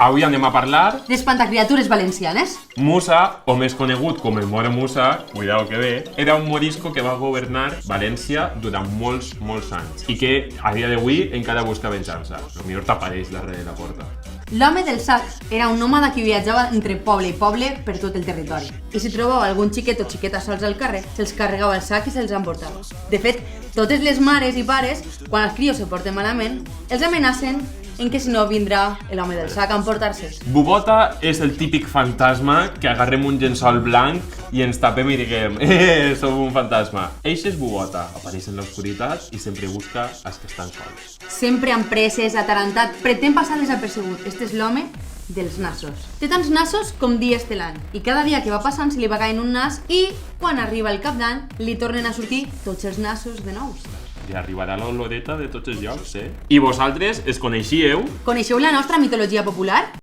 Avui anem a parlar d'espantacriatures valencianes. Musa, o més conegut com el Moro Musa, cuidao que bé, era un morisco que va governar València durant molts anys i que a dia d'avui encara busca venjança. Potser t'apareix darrere la porta. L'home del sac era un nòmada que viatjava entre poble i poble per tot el territori. I si trobava algun xiquet o xiqueta sols al carrer, se'ls carregava el sac i se'ls emportava. De fet, totes les mares i pares, quan els crios se porten malament, els amenacen en que si no vindrà l'home del sac a emportar-se'ls. Bubota és el típic fantasma que agarrem un llençol blanc i ens tapem i diguem som un fantasma. Eix és Bubota, apareix en l'obscuritat i sempre busca els que estan sols. Sempre amb presses, atarantat, pretén passar desapercebut. Este és l'home dels nassos. Té tants nassos com dies té l'any i cada dia que va passant se li va caient un nas i quan arriba el cap d'any li tornen a sortir tots els nassos de nous. I arribarà l'oloreta de tots els llocs, eh? I vosaltres es coneixíeu? Coneixeu la nostra mitologia popular?